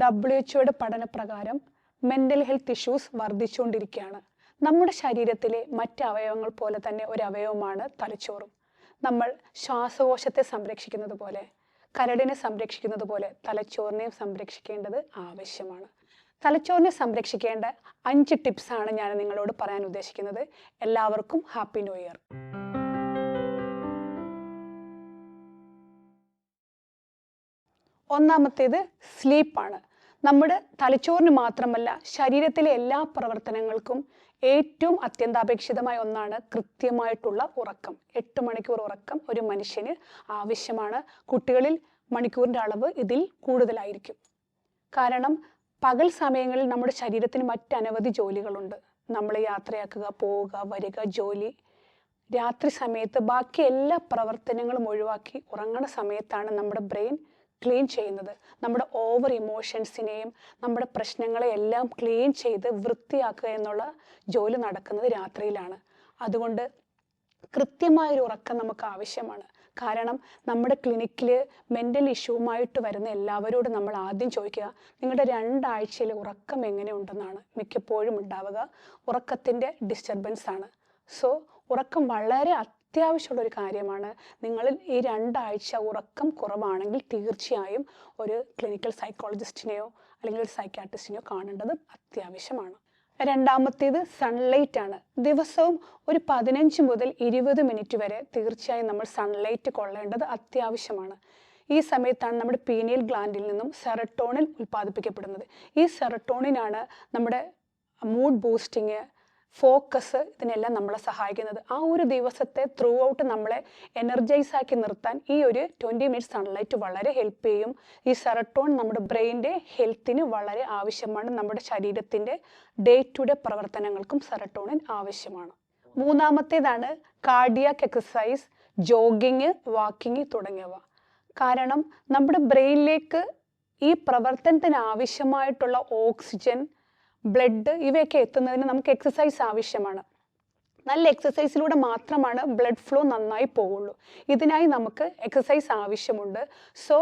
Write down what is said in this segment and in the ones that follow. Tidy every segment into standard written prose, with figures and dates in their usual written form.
WHO പഠനപ്രകാരം mental health issues വർദ്ധിച്ചുകൊണ്ടിരിക്കുകയാണ്. നമ്മുടെ ശരീരത്തിലെ മറ്റ് അവയവങ്ങൾ പോലെ തന്നെ ഒരു അവയവമാണ് തലച്ചോറും. നമ്മൾ ശ്വാസകോശത്തെ സംരക്ഷിക്കുന്നത് പോലെ, കരടിനെ സംരക്ഷിക്കുന്നത് പോലെ തലച്ചോറിനെയും സംരക്ഷിക്കേണ്ടത് ആവശ്യമാണ്. തലച്ചോറിനെ സംരക്ഷിക്കേണ്ട 5 ടിപ്സാണ് ഞാൻ നിങ്ങളോട് പറയാൻ ഉദ്ദേശിക്കുന്നത്. എല്ലാവർക്കും ഹാപ്പി ന്യൂ ഇയർ. ഒന്നാമത്തേത് സ്ലീപ്പാണ്. നമ്മുടെ തലച്ചോറിന് മാത്രമല്ല ശരീരത്തിലെ എല്ലാ പ്രവർത്തനങ്ങൾക്കും ഏറ്റവും അത്യന്താപേക്ഷിതമായ ഒന്നാണ് കൃത്യമായിട്ടുള്ള ഉറക്കം. 8 മണിക്കൂർ ഉറക്കം ഒരു മനുഷ്യന് ആവശ്യമാണ്. കുട്ടികളിൽ മണിക്കൂറിൻ്റെ അളവ് ഇതിൽ കൂടുതലായിരിക്കും. കാരണം പകൽ സമയങ്ങളിൽ നമ്മുടെ ശരീരത്തിന് മറ്റനവധി ജോലികളുണ്ട്. നമ്മൾ യാത്രയാക്കുക, പോവുക, വരിക, ജോലി. രാത്രി സമയത്ത് ബാക്കി എല്ലാ പ്രവർത്തനങ്ങളും ഒഴിവാക്കി ഉറങ്ങുന്ന സമയത്താണ് നമ്മുടെ ബ്രെയിൻ ക്ലീൻ ചെയ്യുന്നത്. നമ്മുടെ ഓവർ ഇമോഷൻസിനെയും നമ്മുടെ പ്രശ്നങ്ങളെയെല്ലാം ക്ലീൻ ചെയ്ത് വൃത്തിയാക്കുക എന്നുള്ള ജോലി നടക്കുന്നത് രാത്രിയിലാണ്. അതുകൊണ്ട് കൃത്യമായൊരു ഉറക്കം നമുക്ക് ആവശ്യമാണ്. കാരണം നമ്മുടെ ക്ലിനിക്കിൽ മെൻ്റൽ ഇഷ്യൂവുമായിട്ട് വരുന്ന എല്ലാവരോടും നമ്മൾ ആദ്യം ചോദിക്കുക, നിങ്ങളുടെ 2 ആഴ്ചയിലെ ഉറക്കം എങ്ങനെയുണ്ടെന്നാണ് മിക്കപ്പോഴും ഉണ്ടാവുക. ഉറക്കത്തിൻ്റെ ഡിസ്റ്റർബൻസ് ആണ്. സോ ഉറക്കം വളരെ അത്യാവശ്യമുള്ളൊരു കാര്യമാണ്. നിങ്ങളിൽ ഈ 2 ആഴ്ച ഉറക്കം കുറവാണെങ്കിൽ തീർച്ചയായും ഒരു ക്ലിനിക്കൽ സൈക്കോളജിസ്റ്റിനെയോ അല്ലെങ്കിൽ ഒരു സൈക്കാട്രിസ്റ്റിനെയോ കാണേണ്ടത് അത്യാവശ്യമാണ്. രണ്ടാമത്തേത് സൺലൈറ്റ് ആണ്. ദിവസവും ഒരു 15 മുതൽ 20 മിനിറ്റ് വരെ തീർച്ചയായും നമ്മൾ സൺലൈറ്റ് കൊള്ളേണ്ടത് അത്യാവശ്യമാണ്. ഈ സമയത്താണ് നമ്മുടെ പീനിയൽ ഗ്ലാൻഡിൽ നിന്നും സെറട്ടോണിൻ ഉൽപ്പാദിപ്പിക്കപ്പെടുന്നത്. ഈ സെറട്ടോണിനാണ് നമ്മുടെ മൂഡ് ബൂസ്റ്റിങ്, ഫോക്കസ്, ഇതിനെല്ലാം നമ്മളെ സഹായിക്കുന്നത്. ആ ഒരു ദിവസത്തെ ത്രൂ ഔട്ട് നമ്മളെ എനർജൈസ് ആക്കി നിർത്താൻ ഈ ഒരു 20 മിനിറ്റ്സ് സൺലൈറ്റ് വളരെ ഹെൽപ്പ് ചെയ്യും. ഈ സെറട്ടോൺ നമ്മുടെ ബ്രെയിൻ്റെ ഹെൽത്തിന് വളരെ ആവശ്യമാണ്. നമ്മുടെ ശരീരത്തിൻ്റെ ഡേ ടു ഡേ പ്രവർത്തനങ്ങൾക്കും സെറട്ടോണിൻ ആവശ്യമാണ്. മൂന്നാമത്തേതാണ് കാർഡിയാക് എക്സസൈസ്, ജോഗിങ്, വാക്കിങ് തുടങ്ങിയവ. കാരണം നമ്മുടെ ബ്രെയിനിലേക്ക് ഈ പ്രവർത്തനത്തിന് ആവശ്യമായിട്ടുള്ള ഓക്സിജൻ, ബ്ലഡ് ഇവയൊക്കെ എത്തുന്നതിന് നമുക്ക് എക്സസൈസ് ആവശ്യമാണ്. നല്ല എക്സസൈസിലൂടെ മാത്രമാണ് ബ്ലഡ് ഫ്ലോ നന്നായി പോവുള്ളൂ. ഇതിനായി നമുക്ക് എക്സസൈസ് ആവശ്യമുണ്ട്. സോ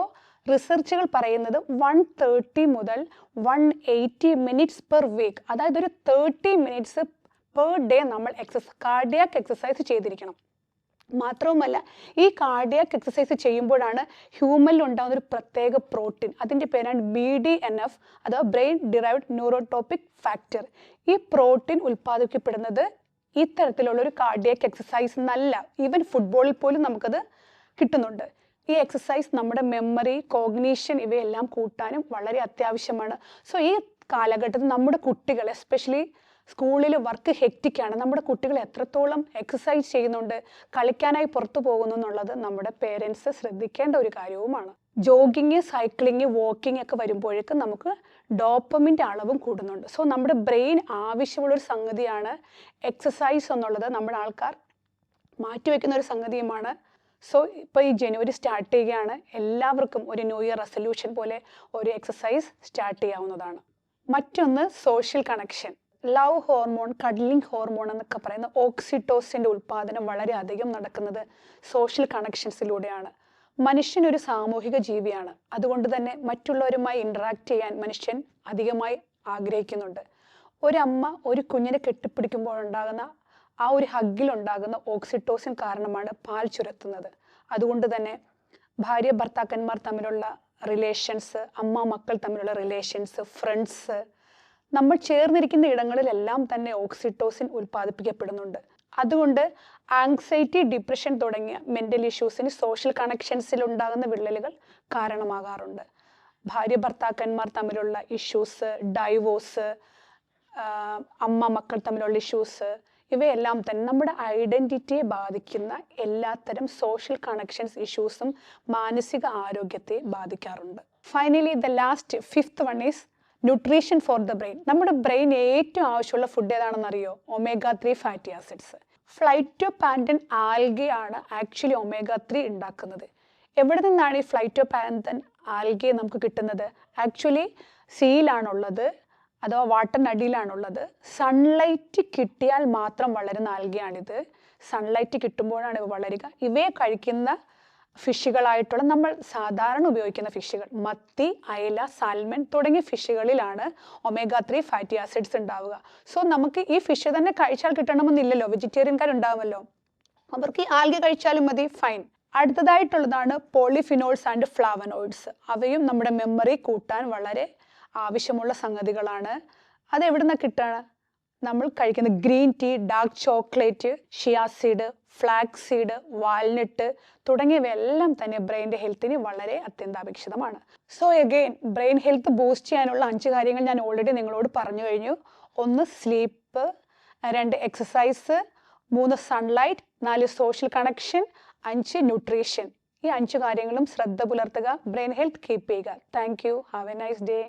റിസർച്ചുകൾ പറയുന്നത് 130 മുതൽ 180 മിനിറ്റ്സ് പെർ വീക്ക്, അതായത് ഒരു 30 മിനിറ്റ്സ് പെർ ഡേ നമ്മൾ കാർഡിയാക് എക്സസൈസ് ചെയ്തിരിക്കണം. മാത്രവുമല്ല ഈ കാർഡിയാക് എക്സസൈസ് ചെയ്യുമ്പോഴാണ് ഹ്യൂമനിൽ ഉണ്ടാകുന്ന ഒരു പ്രത്യേക പ്രോട്ടീൻ, അതിൻ്റെ പേരാണ് BDNF അഥവാ ബ്രെയിൻ ഡിറൈവ്ഡ് ന്യൂറോട്രോപിക് ഫാക്ടർ. ഈ പ്രോട്ടീൻ ഉൽപ്പാദിപ്പിക്കപ്പെടുന്നത് ഇത്തരത്തിലുള്ളൊരു കാർഡിയാക് എക്സസൈസ് എന്നല്ല, ഈവൻ ഫുട്ബോളിൽ പോലും നമുക്കത് കിട്ടുന്നുണ്ട്. ഈ എക്സസൈസ് നമ്മുടെ മെമ്മറി, കോഗ്നീഷൻ ഇവയെല്ലാം കൂട്ടാനും വളരെ അത്യാവശ്യമാണ്. സോ ഈ കാലഘട്ടത്തിൽ നമ്മുടെ കുട്ടികൾ, എസ്പെഷ്യലി സ്കൂളിൽ വർക്ക് ഹെക്റ്റിക്കാണ്, നമ്മുടെ കുട്ടികൾ എത്രത്തോളം എക്സസൈസ് ചെയ്യുന്നുണ്ട്, കളിക്കാനായി പുറത്തു പോകുന്നു എന്നുള്ളത് നമ്മുടെ പേരൻസ് ശ്രദ്ധിക്കേണ്ട ഒരു കാര്യവുമാണ്. ജോഗിങ്, സൈക്ലിങ്, വാക്കിംഗ് ഒക്കെ വരുമ്പോഴേക്കും നമുക്ക് ഡോപ്പമിൻ്റെ അളവും കൂടുന്നുണ്ട്. സോ നമ്മുടെ ബ്രെയിൻ ആവശ്യമുള്ളൊരു സംഗതിയാണ് എക്സസൈസ് എന്നുള്ളത്. നമ്മുടെ ആൾക്കാർ മാറ്റിവെക്കുന്ന ഒരു സംഗതിയുമാണ്. സോ ഇപ്പോൾ ഈ ജനുവരി സ്റ്റാർട്ട് ചെയ്യുകയാണ്, എല്ലാവർക്കും ഒരു ന്യൂ ഇയർ റെസൊല്യൂഷൻ പോലെ ഒരു എക്സസൈസ് സ്റ്റാർട്ട് ചെയ്യാവുന്നതാണ്. മറ്റൊന്ന് social connection. Love hormone, cuddling hormone എന്നൊക്കെ പറയുന്ന ഓക്സിറ്റോസിൻ്റെ ഉൽപ്പാദനം വളരെയധികം നടക്കുന്നത് സോഷ്യൽ കണക്ഷൻസിലൂടെയാണ്. മനുഷ്യനൊരു സാമൂഹിക ജീവിയാണ്. അതുകൊണ്ട് തന്നെ മറ്റുള്ളവരുമായി ഇൻറ്ററാക്ട് ചെയ്യാൻ മനുഷ്യൻ അധികമായി ആഗ്രഹിക്കുന്നുണ്ട്. ഒരമ്മ ഒരു കുഞ്ഞിനെ കെട്ടിപ്പിടിക്കുമ്പോഴുണ്ടാകുന്ന ആ ഒരു ഹഗ്ഗിലുണ്ടാകുന്ന ഓക്സിറ്റോസിൻ കാരണമാണ് പാൽ ചുരത്തുന്നത്. അതുകൊണ്ട് തന്നെ ഭാര്യ ഭർത്താക്കന്മാർ തമ്മിലുള്ള റിലേഷൻസ്, അമ്മ മക്കൾ തമ്മിലുള്ള റിലേഷൻസ്, ഫ്രണ്ട്സ്, നമ്മൾ ചേർന്നിരിക്കുന്ന ഇടങ്ങളിലെല്ലാം തന്നെ ഓക്സിറ്റോസിൻ ഉൽപ്പാദിപ്പിക്കപ്പെടുന്നുണ്ട്. അതുകൊണ്ട് ആങ്സൈറ്റി, ഡിപ്രഷൻ തുടങ്ങിയ മെൻ്റൽ ഇഷ്യൂസിന് സോഷ്യൽ കണക്ഷൻസിൽ ഉണ്ടാകുന്ന വിള്ളലുകൾ കാരണമാകാറുണ്ട്. ഭാര്യ ഭർത്താക്കന്മാർ തമ്മിലുള്ള ഇഷ്യൂസ്, ഡൈവോഴ്സ്, അമ്മ മക്കൾ തമ്മിലുള്ള ഇഷ്യൂസ്, ഇവയെല്ലാം തന്നെ നമ്മുടെ ഐഡൻറ്റിറ്റിയെ ബാധിക്കുന്ന എല്ലാത്തരം സോഷ്യൽ കണക്ഷൻസ് ഇഷ്യൂസും മാനസിക ആരോഗ്യത്തെ ബാധിക്കാറുണ്ട്. Finally the last 5th one is nutrition for the brain. നമ്മുടെ ബ്രെയിൻ ഏറ്റവും ആവശ്യമുള്ള ഫുഡ് ഏതാണെന്നറിയോ? omega-3 fatty acids. ഫ്ലൈറ്റോപാൻതൻ ആൽഗയാണ് ആക്ച്വലി omega-3 ഉണ്ടാക്കുന്നത്. എവിടെ നിന്നാണ് ഈ ഫ്ലൈറ്റോപാൻതൻ ആൽഗയെ നമുക്ക് കിട്ടുന്നത്? ആക്ച്വലി സീയിലാണുള്ളത്, അഥവാ വാട്ടറിനടിയിലാണുള്ളത്. സൺലൈറ്റ് കിട്ടിയാൽ മാത്രം വളരുന്ന ആൽഗയാണിത്. സൺലൈറ്റ് കിട്ടുമ്പോഴാണ് ഇവ വളരുക. ഇവയെ കഴിക്കുന്ന ഫിഷുകളായിട്ടുള്ള നമ്മൾ സാധാരണ ഉപയോഗിക്കുന്ന ഫിഷുകൾ, മത്തി, അയല, സാൽമൺ തുടങ്ങിയ ഫിഷുകളിലാണ് omega-3 ഫാറ്റി ആസിഡ്സ് ഉണ്ടാവുക. സോ നമുക്ക് ഈ ഫിഷ് തന്നെ കഴിച്ചാൽ കിട്ടണമെന്നില്ലല്ലോ, വെജിറ്റേറിയൻകാരുണ്ടാവുമല്ലോ, അവർക്ക് ഈ ആൽഗ കഴിച്ചാലും മതി, ഫൈൻ. അടുത്തതായിട്ടുള്ളതാണ് പോളിഫിനോൾസ് ആൻഡ് ഫ്ലാവനോയിഡ്സ്. അവയും നമ്മുടെ മെമ്മറി കൂട്ടാൻ വളരെ ആവശ്യമുള്ള സംഗതികളാണ്. അത് എവിടെ നിന്നാണ് കിട്ടുക? നമ്മൾ കഴിക്കുന്ന ഗ്രീൻ ടീ, ഡാർക്ക് ചോക്ലേറ്റ്, ഷിയാ സീഡ്, ഫ്ലാക്സ് സീഡ്, വാൽനട്ട് തുടങ്ങിയവയെല്ലാം തന്നെ ബ്രെയിൻ്റെ ഹെൽത്തിന് വളരെ അത്യന്താപേക്ഷിതമാണ്. So again brain health boost ചെയ്യാനുള്ള 5 കാര്യങ്ങൾ ഞാൻ ഓൾറെഡി നിങ്ങളോട് പറഞ്ഞു കഴിഞ്ഞു. 1 sleep, 2 exercise, 3 sunlight, 4 social connection, 5 nutrition. ഈ 5 കാര്യങ്ങളും ശ്രദ്ധ പുലർത്തുക, ബ്രെയിൻ ഹെൽത്ത് കീപ്പ് ചെയ്യുക. Thank you. Have A nice day.